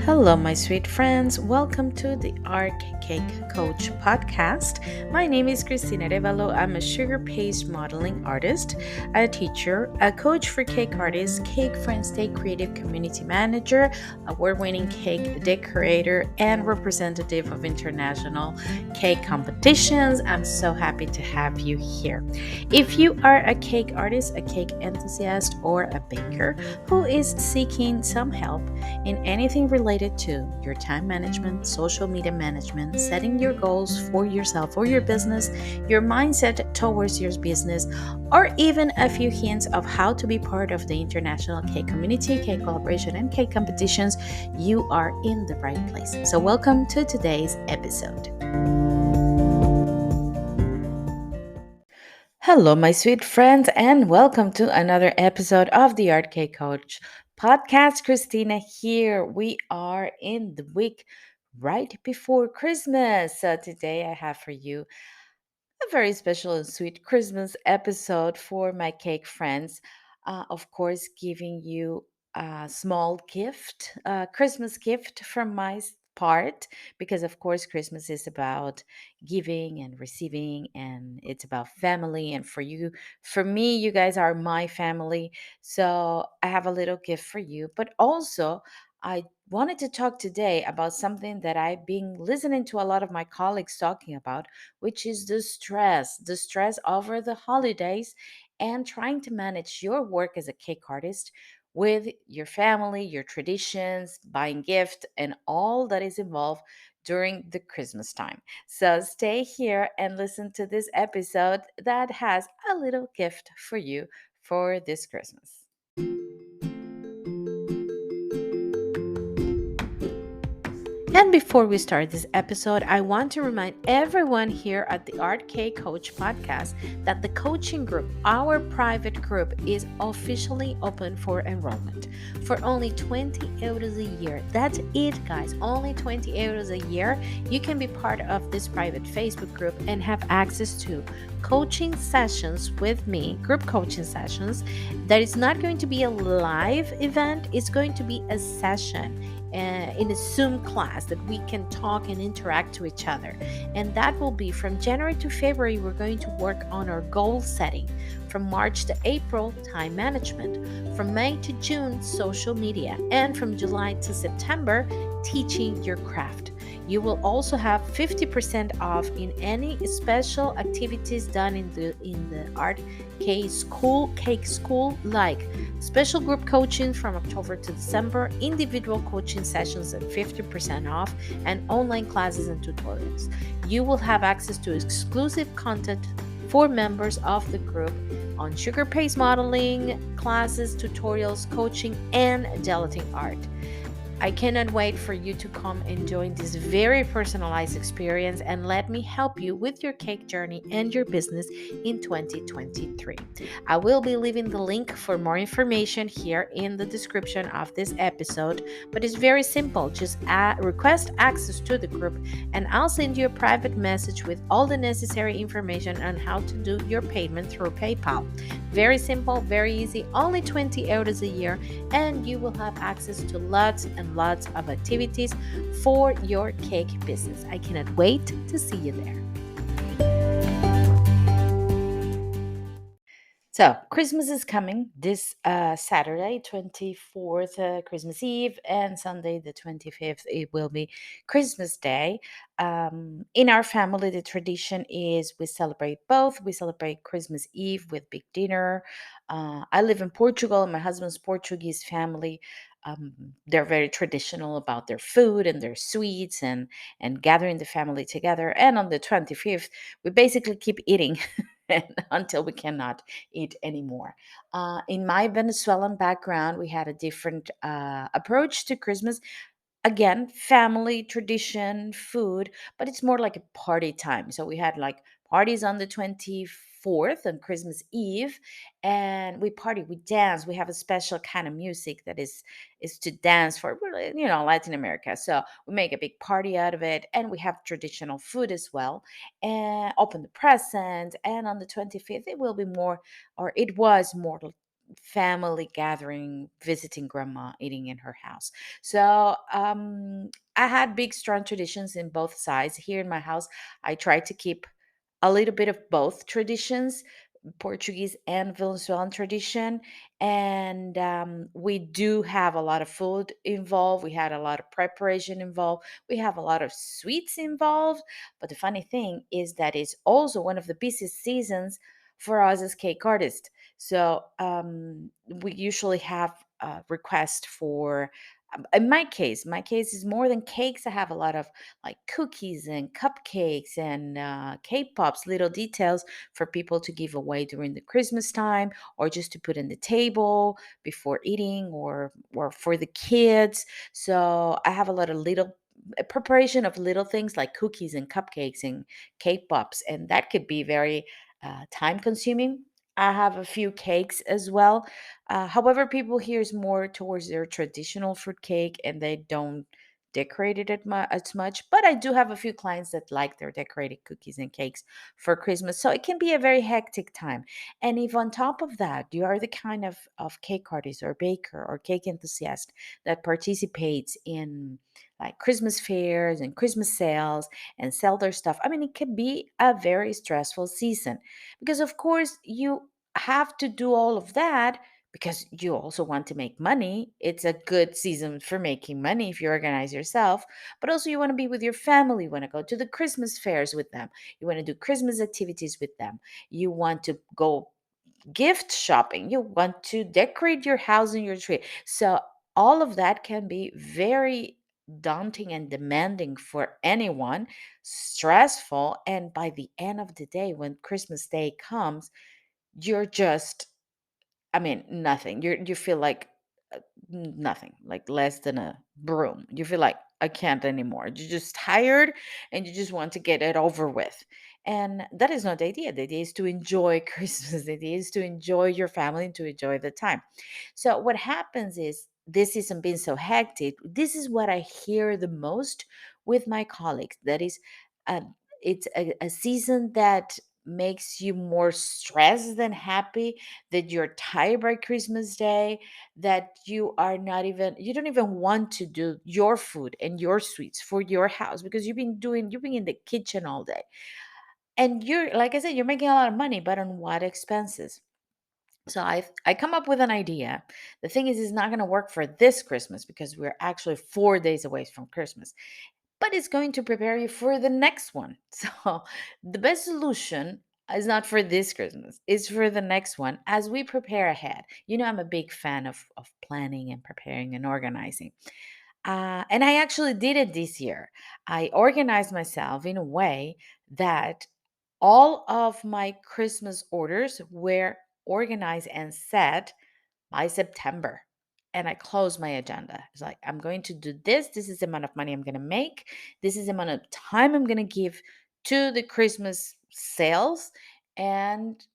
Hello, my sweet friends. Welcome to the Art Cake Coach podcast. My name is Cristina Revalo. I'm a sugar paste modeling artist, a teacher, a coach for cake artists, Cake Friends Day creative community manager, award winning cake decorator, and representative of international cake competitions. I'm so happy to have you here. If you are a cake artist, a cake enthusiast, or a baker who is seeking some help, in anything related to your time management, social media management, setting your goals for yourself or your business, your mindset towards your business, or even a few hints of how to be part of the international cake community, cake collaboration, and cake competitions, you are in the right place. So, welcome to today's episode. Hello, my sweet friends, and welcome to another episode of the Art Cake Coach podcast. Christina here. We are in the week right before Christmas. So, today I have for you a very special and sweet Christmas episode for my cake friends. Of course, giving you a small gift, a Christmas gift from my part, because of course, Christmas is about giving and receiving, and it's about family. And for me, you guys are my family. So I have a little gift for you, but also, I wanted to talk today about something that I've been listening to a lot of my colleagues talking about, which is the stress over the holidays and trying to manage your work as a cake artist with your family, your traditions, buying gift, and all that is involved during the Christmas time. So stay here and listen to this episode that has a little gift for you for this Christmas. And before we start this episode, I want to remind everyone here at the Art K Coach podcast that the coaching group, our private group, is officially open for enrollment for only 20 euros a year. That's it, guys. Only 20 euros a year. You can be part of this private Facebook group and have access to coaching sessions with me, group coaching sessions. That is not going to be a live event, it's going to be a session in a Zoom class that we can talk and interact to each other. And that will be from January to February. We're going to work on our goal setting. From March to April, time management. From May to June, social media. And from July to September, teaching your craft. You will also have 50% off in any special activities done in the art cake school, like special group coaching from October to December, individual coaching sessions at 50% off, and online classes and tutorials. You will have access to exclusive content for members of the group on sugar paste modeling, classes, tutorials, coaching, and gelatin art. I cannot wait for you to come and join this very personalized experience and let me help you with your cake journey and your business in 2023. I will be leaving the link for more information here in the description of this episode, but it's very simple. Just request access to the group and I'll send you a private message with all the necessary information on how to do your payment through PayPal. Very simple, very easy, only 20 euros a year, and you will have access to lots and lots of activities for your cake business. I cannot wait to see you there. So, Christmas is coming this Saturday, 24th, Christmas Eve, and Sunday, the 25th, it will be Christmas Day. In our family, the tradition is we celebrate both. We celebrate Christmas Eve with big dinner. I live in Portugal, and my husband's Portuguese family. They're very traditional about their food and their sweets and gathering the family together. And on the 25th, we basically keep eating until we cannot eat anymore. In my Venezuelan background, we had a different approach to Christmas. Again, family, tradition, food, but it's more like a party time. So we had like parties on the 24th on Christmas Eve, and we party, we dance. We have a special kind of music that is to dance for, really, Latin America. So we make a big party out of it, and we have traditional food as well, and open the presents. And on the 25th, it will be more, or it was more. family gathering, visiting grandma, eating in her house. So I had big, strong traditions in both sides. Here in my house, I try to keep a little bit of both traditions, Portuguese and Venezuelan tradition. And we do have a lot of food involved. We had a lot of preparation involved. We have a lot of sweets involved. But the funny thing is that it's also one of the busiest seasons for us as cake artists. So we usually have requests for. In my case is more than cakes. I have a lot of like cookies and cupcakes and cake pops, little details for people to give away during the Christmas time, or just to put in the table before eating, or for the kids. So I have a lot of little preparation of little things like cookies and cupcakes and cake pops, and that could be very time consuming. I have a few cakes as well. However, people here is more towards their traditional fruit cake, and they don't decorate it as much. But I do have a few clients that like their decorated cookies and cakes for Christmas. So it can be a very hectic time. And if on top of that, you are the kind of cake artist or baker or cake enthusiast that participates in like Christmas fairs and Christmas sales and sell their stuff, I mean, it can be a very stressful season because, of course, you have to do all of that because you also want to make money. It's a good season for making money if you organize yourself, but also you want to be with your family, you want to go to the Christmas fairs with them, you want to do Christmas activities with them, you want to go gift shopping, you want to decorate your house and your tree. So all of that can be very daunting and demanding for anyone, stressful, and by the end of the day when Christmas Day comes, you're just, I mean, nothing. You feel like nothing, like less than a broom. You feel like I can't anymore. You're just tired and you just want to get it over with. And that is not the idea. The idea is to enjoy Christmas. The idea is to enjoy your family and to enjoy the time. So what happens is this isn't being so hectic. This is what I hear the most with my colleagues. That is, uh, it's a season that makes you more stressed than happy, that you're tired by Christmas Day, that you don't even want to do your food and your sweets for your house because you've been in the kitchen all day. And you're, like I said, you're making a lot of money, but on what expenses? So I come up with an idea. The thing is, it's not going to work for this Christmas because we're actually 4 days away from Christmas, but it's going to prepare you for the next one. So the best solution is not for this Christmas, it's for the next one as we prepare ahead. You know, I'm a big fan of planning and preparing and organizing. And I actually did it this year. I organized myself in a way that all of my Christmas orders were organized and set by September. And I closed my agenda. It's like, I'm going to do this. This is the amount of money I'm going to make. This is the amount of time I'm going to give to the Christmas sales. And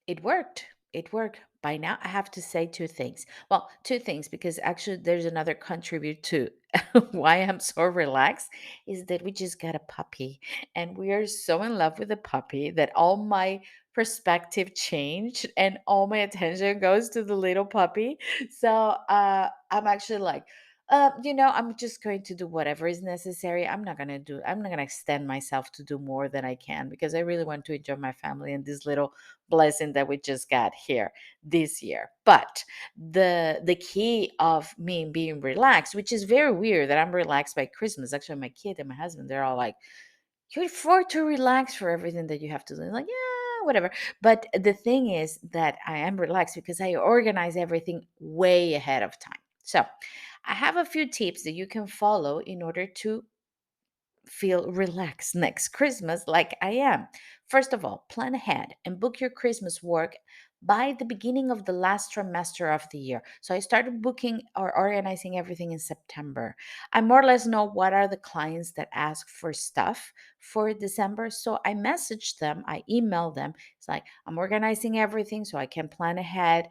it worked. It worked. By now, I have to say two things. Well, two things, because actually, there's another contribute to why I'm so relaxed is that we just got a puppy and we are so in love with the puppy that all my perspective changed and all my attention goes to the little puppy. So I'm actually like, I'm just going to do whatever is necessary. I'm not going to extend myself to do more than I can because I really want to enjoy my family and this little blessing that we just got here this year. But the key of me being relaxed, which is very weird that I'm relaxed by Christmas. Actually, my kid and my husband, they're all like, "You're far too relaxed for everything that you have to do." I'm like, yeah, whatever. But the thing is that I am relaxed because I organize everything way ahead of time. So I have a few tips that you can follow in order to feel relaxed next Christmas like I am. First of all, plan ahead and book your Christmas work by the beginning of the last trimester of the year. So I started booking or organizing everything in September. I more or less know what are the clients that ask for stuff for December. So I message them, I email them. It's like I'm organizing everything so I can plan ahead.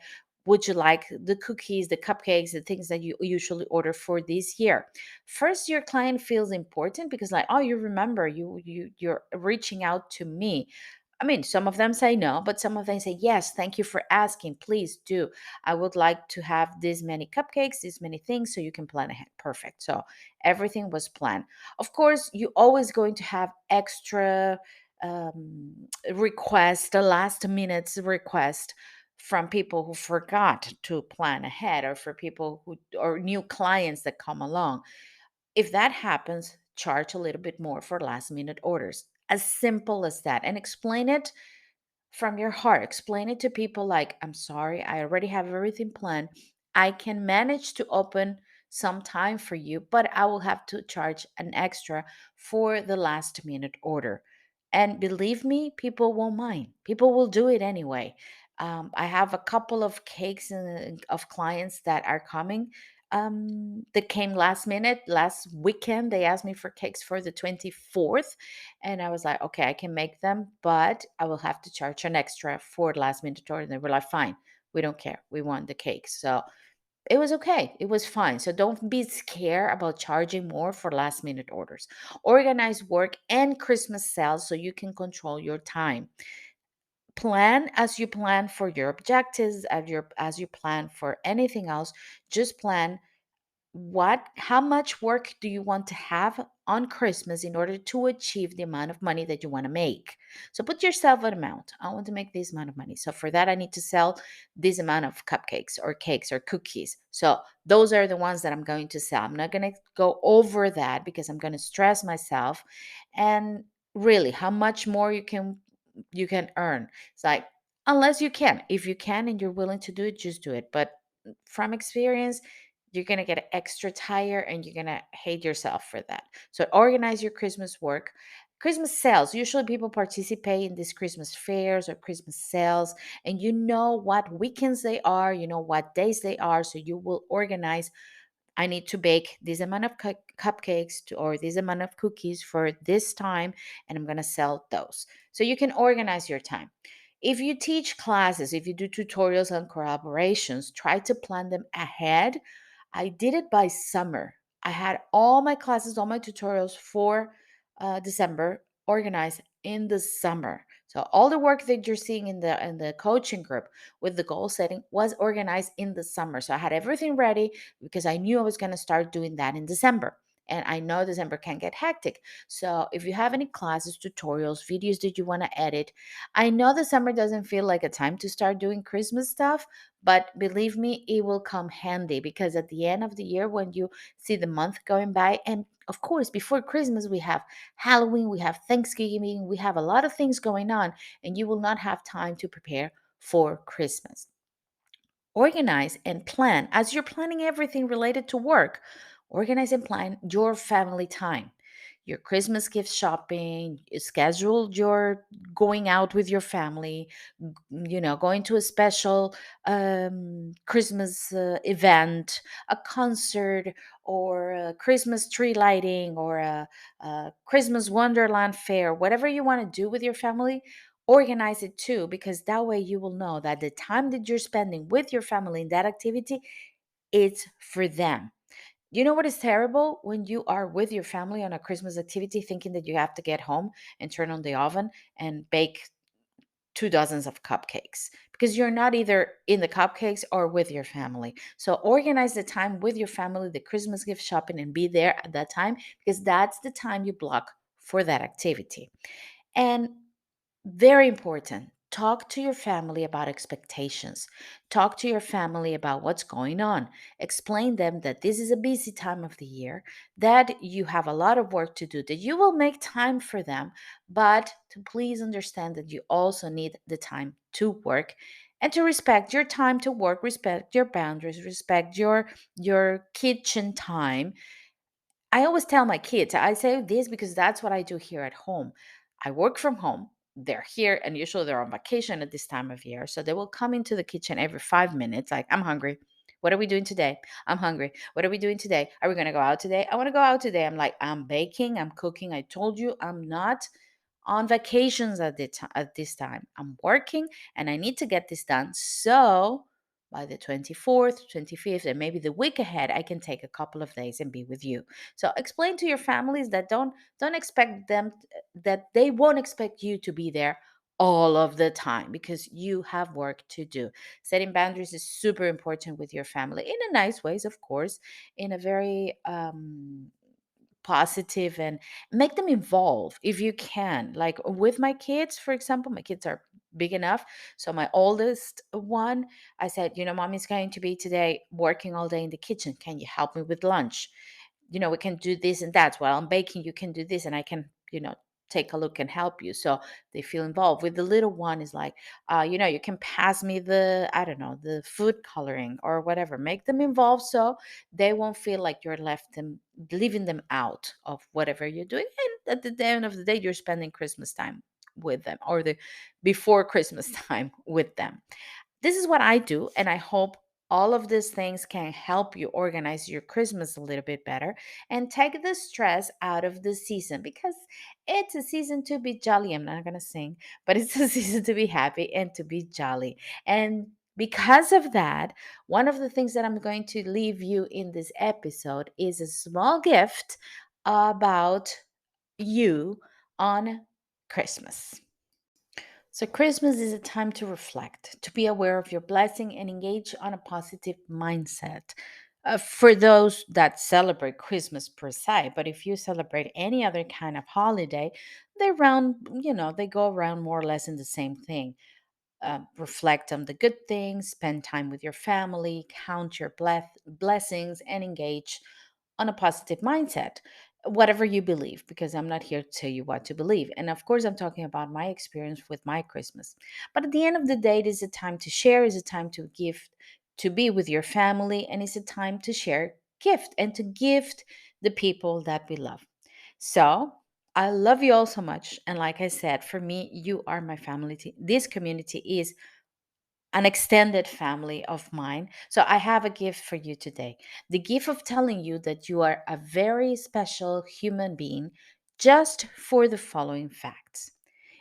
Would you like the cookies, the cupcakes, the things that you usually order for this year? First, your client feels important because, like, oh, you remember, you're reaching out to me. I mean, some of them say no, but some of them say yes. Thank you for asking. Please do. I would like to have this many cupcakes, this many things, so you can plan ahead. Perfect. So everything was planned. Of course, you always going to have extra request, a last minute request from people who forgot to plan ahead, or for people who or new clients that come along. If that happens, charge a little bit more for last minute orders. As simple as that. And explain it from your heart. Explain it to people like, I'm sorry, I already have everything planned. I can manage to open some time for you, but I will have to charge an extra for the last minute order. And believe me, people won't mind. People will do it anyway. I have a couple of cakes of clients that are coming that came last minute. Last weekend they asked me for cakes for the 24th, and I was like, okay, I can make them, but I will have to charge an extra for last minute order. And they were like, fine, we don't care, we want the cakes. So it was okay, it was fine. So don't be scared about charging more for last minute orders. Organize work and Christmas sales so you can control your time. Plan as you plan for your objectives, as you plan for anything else. Just plan how much work do you want to have on Christmas in order to achieve the amount of money that you want to make. So put yourself an amount. I want to make this amount of money, so for that I need to sell this amount of cupcakes or cakes or cookies. So those are the ones that I'm going to sell. I'm not going to go over that because I'm going to stress myself. And really, how much more you can earn? It's like, unless you can, if you can and you're willing to do it, just do it. But from experience, you're going to get extra tired and you're going to hate yourself for that. So organize your Christmas work. Christmas sales. Usually people participate in these Christmas fairs or Christmas sales, and you know what weekends they are, you know what days they are. So you will organize, I need to bake this amount of cupcakes or this amount of cookies for this time, and I'm going to sell those. So you can organize your time. If you teach classes, if you do tutorials and collaborations, try to plan them ahead. I did it by summer. I had all my classes, all my tutorials for December organized in the summer. So all the work that you're seeing in the coaching group with the goal setting was organized in the summer. So I had everything ready because I knew I was going to start doing that in December. And I know December can get hectic. So if you have any classes, tutorials, videos that you want to edit, I know the summer doesn't feel like a time to start doing Christmas stuff, but believe me, it will come handy because at the end of the year, when you see the month going by, and of course, before Christmas, we have Halloween, we have Thanksgiving, we have a lot of things going on, and you will not have time to prepare for Christmas. Organize and plan as you're planning everything related to work. Organize and plan your family time, your Christmas gift shopping, schedule your going out with your family, going to a special Christmas event, a concert, or a Christmas tree lighting, or a Christmas Wonderland fair, whatever you want to do with your family. Organize it too, because that way you will know that the time that you're spending with your family in that activity, it's for them. You know what is terrible? When you are with your family on a Christmas activity, thinking that you have to get home and turn on the oven and bake 2 dozens of cupcakes, because you're not either in the cupcakes or with your family. So organize the time with your family, the Christmas gift shopping, and be there at that time, because that's the time you block for that activity. And very important. Talk to your family about expectations. Talk to your family about what's going on. Explain them that this is a busy time of the year, that you have a lot of work to do, that you will make time for them, but to please understand that you also need the time to work and to respect your time to work, respect your boundaries, respect your kitchen time. I always tell my kids, I say this because that's what I do here at home. I work from home. They're here, and usually they're on vacation at this time of year. So they will come into the kitchen every 5 minutes, like, I'm hungry. What are we doing today? I'm hungry. What are we doing today? Are we going to go out today? I want to go out today. I'm like, I'm baking, I'm cooking. I told you I'm not on vacations at this time. I'm working and I need to get this done. So by the 24th, 25th, and maybe the week ahead, I can take a couple of days and be with you. So explain to your families that don't expect them, that they won't expect you to be there all of the time because you have work to do. Setting boundaries is super important with your family in a nice ways, of course, in a very positive, and make them evolve if you can. Like with my kids, for example, my kids are big enough. So my oldest one, I said, mommy's going to be today working all day in the kitchen. Can you help me with lunch? We can do this and that. While I'm baking, you can do this, and I can, take a look and help you. So they feel involved. With the little one is like, you can pass me the, I don't know, the food coloring or whatever. Make them involved so they won't feel like you're leaving them out of whatever you're doing. And at the end of the day, you're spending Christmas time with them, or the before Christmas time with them. This is what I do, and I hope all of these things can help you organize your Christmas a little bit better and take the stress out of the season, because it's a season to be jolly. I'm not going to sing, but it's a season to be happy and to be jolly. And because of that, one of the things that I'm going to leave you in this episode is a small gift about you on Christmas. So, Christmas is a time to reflect, to be aware of your blessing, and engage on a positive mindset. For those that celebrate Christmas per se, but if you celebrate any other kind of holiday, they go around more or less in the same thing. Reflect on the good things, spend time with your family, count your blessings, and engage on a positive mindset, whatever you believe, because I'm not here to tell you what to believe. And of course, I'm talking about my experience with my Christmas. But at the end of the day, it is a time to share, it's a time to give, to be with your family, and it's a time to share gift and to gift the people that we love. So, I love you all so much. And like I said, for me, you are my family. This community is an extended family of mine. So I have a gift for you today. The gift of telling you that you are a very special human being just for the following facts.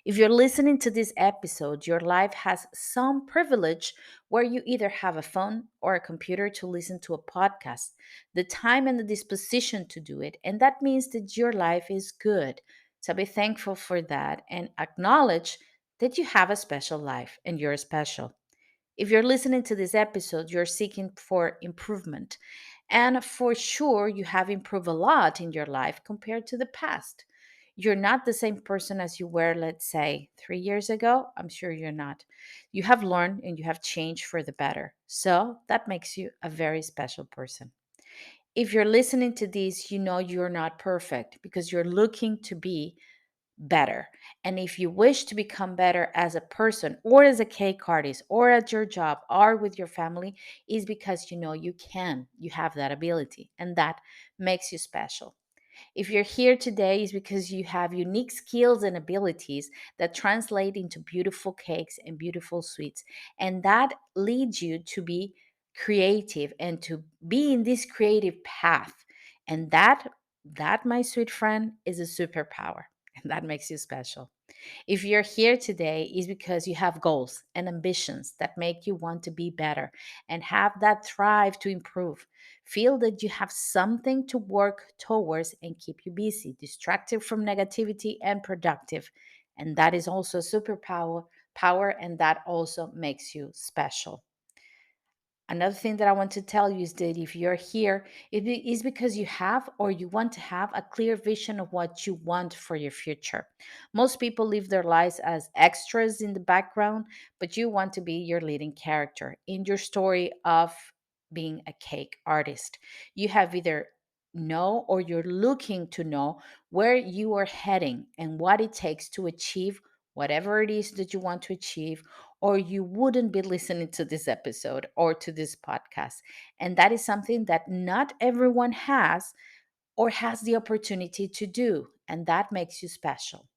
If you're listening to this episode, your life has some privilege where you either have a phone or a computer to listen to a podcast, the time and the disposition to do it. And that means that your life is good. So be thankful for that and acknowledge that you have a special life and you're special. If you're listening to this episode, you're seeking for improvement. And for sure, you have improved a lot in your life compared to the past. You're not the same person as you were, let's say, 3 years ago. I'm sure you're not. You have learned and you have changed for the better. So that makes you a very special person. If you're listening to this, you know you're not perfect because you're looking to be better. And if you wish to become better as a person or as a cake artist or at your job or with your family, is because you know you can, you have that ability, and that makes you special. If you're here today, is because you have unique skills and abilities that translate into beautiful cakes and beautiful sweets. And that leads you to be creative and to be in this creative path. And that, my sweet friend, is a superpower. And that makes you special. If you're here today, is because you have goals and ambitions that make you want to be better and have that thrive to improve. Feel that you have something to work towards and keep you busy, distracted from negativity and productive. And that is also power, and that also makes you special. Another thing that I want to tell you is that if you're here, it is because you have or you want to have a clear vision of what you want for your future. Most people live their lives as extras in the background, but you want to be your leading character in your story of being a cake artist. You have either know or you're looking to know where you are heading and what it takes to achieve whatever it is that you want to achieve, or you wouldn't be listening to this episode or to this podcast. And that is something that not everyone has or has the opportunity to do. And that makes you special.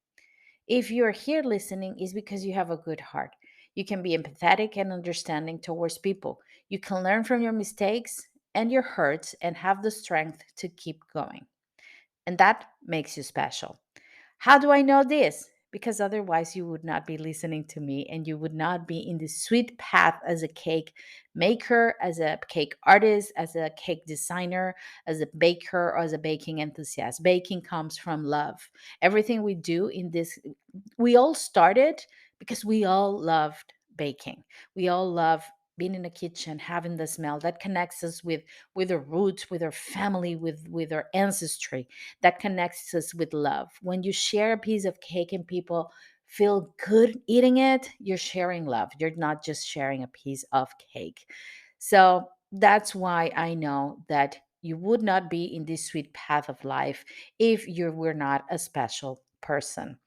If you're here listening, is because you have a good heart. You can be empathetic and understanding towards people. You can learn from your mistakes and your hurts and have the strength to keep going. And that makes you special. How do I know this? Because otherwise, you would not be listening to me and you would not be in the sweet path as a cake maker, as a cake artist, as a cake designer, as a baker, or as a baking enthusiast. Baking comes from love. Everything we do in this, we all started because we all loved baking. We all love being in the kitchen, having the smell that connects us with our roots, with our family, with our ancestry, that connects us with love. When you share a piece of cake and people feel good eating it, you're sharing love. You're not just sharing a piece of cake. So that's why I know that you would not be in this sweet path of life if you were not a special person,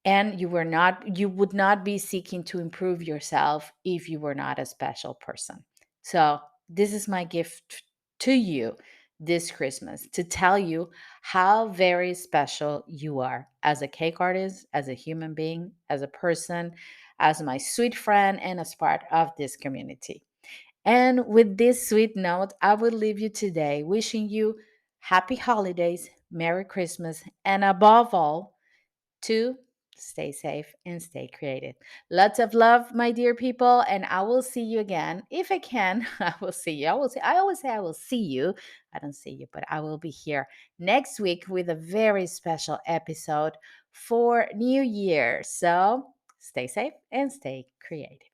and you would not be seeking to improve yourself if you were not a special person. So this is my gift to you this Christmas, to tell you how very special you are as a cake artist, as a human being, as a person, as my sweet friend, and as part of this community. And with this sweet note, I will leave you today wishing you happy holidays, Merry Christmas, and above all, to stay safe and stay creative. Lots of love, my dear people, and I will see you again. If I can, I will see you. I always say I will see you. I don't see you, but I will be here next week with a very special episode for New Year. So stay safe and stay creative.